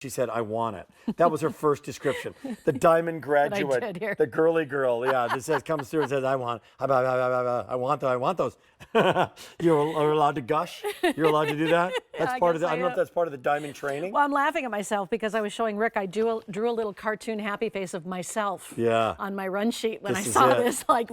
She said, I want it. That was her first description. The diamond graduate, the girly girl, yeah, this says, comes through and says, I want those. You're allowed to gush? You're allowed to do that? That's part of the, I don't know if that's part of the diamond training. Well, I'm laughing at myself because I was showing Rick, I drew a little cartoon happy face of myself on my run sheet when I saw this, like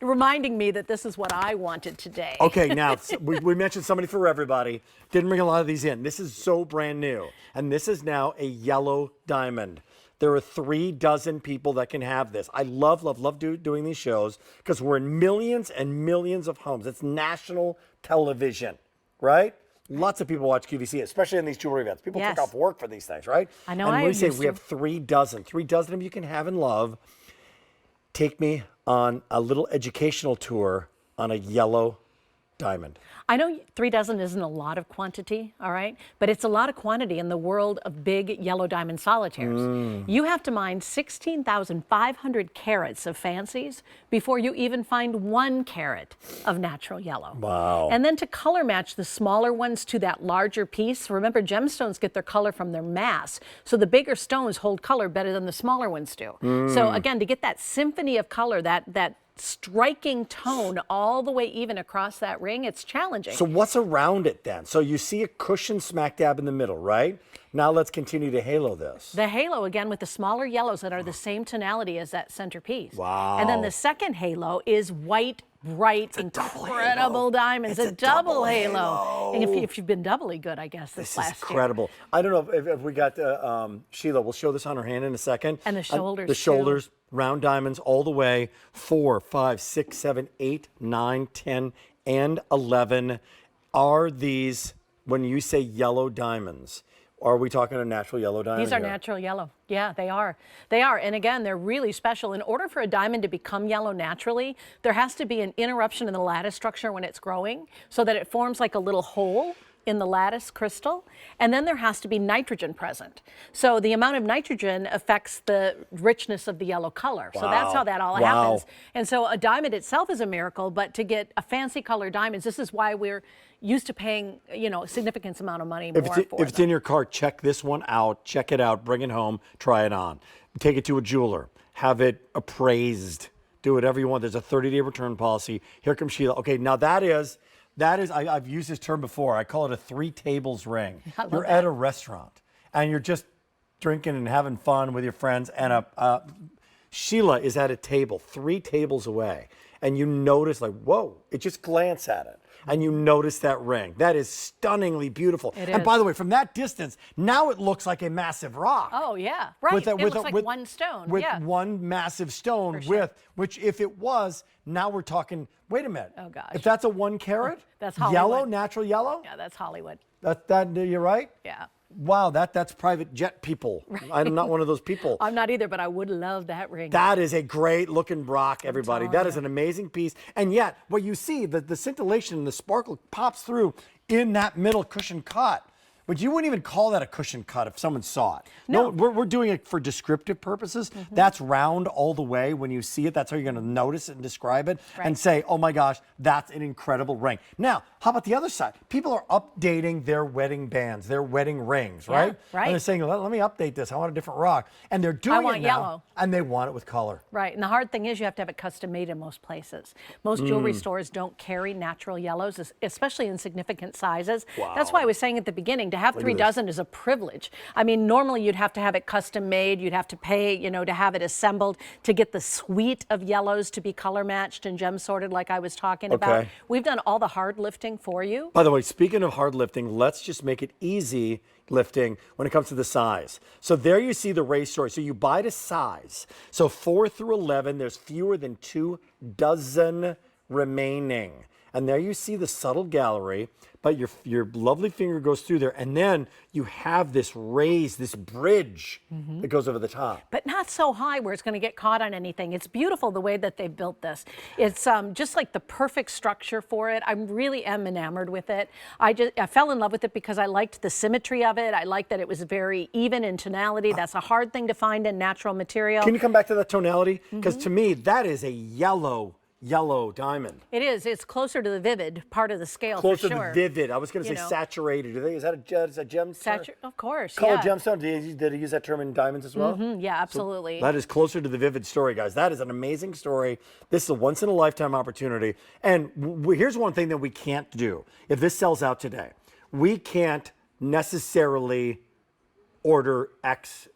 reminding me that this is what I wanted today. Okay, now, we mentioned somebody for everybody. Didn't bring a lot of these in. This is so brand new. And this is now a yellow diamond. There are 36 people that can have this. I love doing these shows because we're in millions and millions of homes. It's national television, right? Lots of people watch QVC, especially in these jewelry events. People take off work for these things, right? I know. And we say we have 36. 36 of them you can have and love. Take me on a little educational tour on a yellow diamond. I know 36 isn't a lot of quantity, all right, but it's a lot of quantity in the world of big yellow diamond solitaires. You have to mine 16,500 carats of fancies before you even find 1 carat of natural yellow. Wow. And then to color match the smaller ones to that larger piece, remember gemstones get their color from their mass, so the bigger stones hold color better than the smaller ones do. So again, to get that symphony of color, that striking tone all the way even across that ring, it's challenging. So what's around it then? So you see a cushion smack dab in the middle, right? Now let's continue to halo this. The halo, again, with the smaller yellows that are the same tonality as that centerpiece. Wow. And then the second halo is white, bright, incredible diamonds. It's a double halo. And if you've been doubly good, I guess, this last year. This is incredible. I don't know if we got Sheila, we'll show this on her hand in a second. And the shoulders, the shoulders, round diamonds all the way. 4, 5, 6, 7, 8, 9, 10, and 11. Are these, when you say yellow diamonds, are we talking a natural yellow diamond? These are natural yellow. Yeah, they are. They are. And again, they're really special. In order for a diamond to become yellow naturally, there has to be an interruption in the lattice structure when it's growing so that it forms like a little hole in the lattice crystal, and then there has to be nitrogen present. So the amount of nitrogen affects the richness of the yellow color. So that's how that all happens. And so a diamond itself is a miracle, but to get a fancy color diamonds, this is why we're used to paying, you know, a significant amount of money more for them. If it's in your cart, check this one out, check it out, bring it home, try it on. Take it to a jeweler, have it appraised, do whatever you want. There's a 30-day return policy. Here comes Sheila. Okay, now that is, I've used this term before. I call it a 3 tables ring. You're at a restaurant and you're just drinking and having fun with your friends, and Sheila is at a table 3 tables away, and you notice, like, whoa, it just glance at it. And you notice that ring. That is stunningly beautiful. And by the way, from that distance, now it looks like a massive rock. Oh, yeah. Right. It looks like one stone. With one massive stone which if it was, now we're talking, wait a minute. Oh, gosh. If that's a 1 carat, that's Hollywood. Yellow, natural yellow? Yeah, that's Hollywood. You're right? Yeah. Wow, that's private jet people. Right. I'm not one of those people. I'm not either, but I would love that ring. That is a great looking rock, everybody. That is an amazing piece. And yet, what you see, the scintillation and the sparkle pops through in that middle cushion cut. But you wouldn't even call that a cushion cut if someone saw it. No, we're doing it for descriptive purposes. That's round all the way. When you see it, that's how you're going to notice it and describe it and say, oh my gosh, that's an incredible ring. Now, how about the other side? People are updating their wedding bands, their wedding rings, right? Right. And they're saying, let me update this. I want a different rock. And they're doing it now. Yellow. And they want it with color. Right. And the hard thing is you have to have it custom made in most places. Most jewelry stores don't carry natural yellows, especially in significant sizes. Wow. That's why I was saying at the beginning, to have 36 is a privilege. I mean, normally you'd have to have it custom made. You'd have to pay, you know, to have it assembled, to get the suite of yellows to be color matched and gem sorted like I was talking about. We've done all the hard lifting for you. By the way, speaking of hard lifting, let's just make it easy lifting when it comes to the size. So there you see the race story. So you buy to size. So 4 through 11, there's fewer than 24 remaining. And there you see the subtle gallery, but your lovely finger goes through there, and then you have this raise, this bridge that goes over the top. But not so high where it's going to get caught on anything. It's beautiful the way that they built this. It's just like the perfect structure for it. I really am enamored with it. I fell in love with it because I liked the symmetry of it. I liked that it was very even in tonality. That's a hard thing to find in natural material. Can you come back to that tonality? Because to me, that is a yellow yellow diamond. It is. It's closer to the vivid part of the scale Closer for sure. to vivid. I was going to say saturated. Is that a gemstone? Of course, Color yeah. gemstone. Did he use that term in diamonds as well? Yeah, absolutely. So that is closer to the vivid story, guys. That is an amazing story. This is a once in a lifetime opportunity. And here's one thing that we can't do. If this sells out today, we can't necessarily order X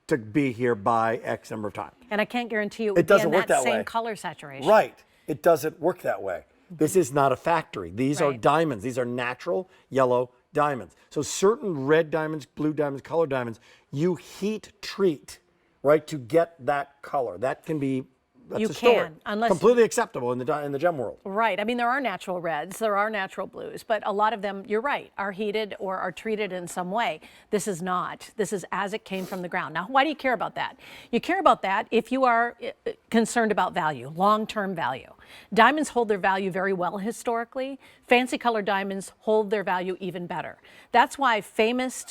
to be here by X number of time. And I can't guarantee It doesn't work that that same way. color saturation. Right. It doesn't work that way. This is not a factory. These are Right. diamonds. These are natural yellow diamonds. So certain red diamonds, blue diamonds, color diamonds, you heat treat, right, to get that color. That can be, that's You a story. can, unless- completely acceptable in the gem world. Right. I mean, there are natural reds, there are natural blues, but a lot of them, you're right, are heated or are treated in some way. This is not. This is as it came from the ground. Now, why do you care about that? You care about that if you are concerned about value, long-term value. Diamonds hold their value very well historically. Fancy colored diamonds hold their value even better. That's why famous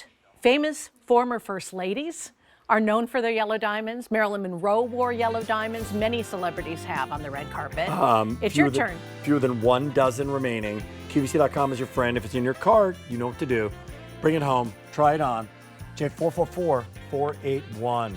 former first ladies are known for their yellow diamonds. Marilyn Monroe wore yellow diamonds. Many celebrities have on the red carpet. It's your turn. Fewer than 1 dozen remaining. QVC.com is your friend. If it's in your cart, you know what to do. Bring it home. Try it on. J444-481.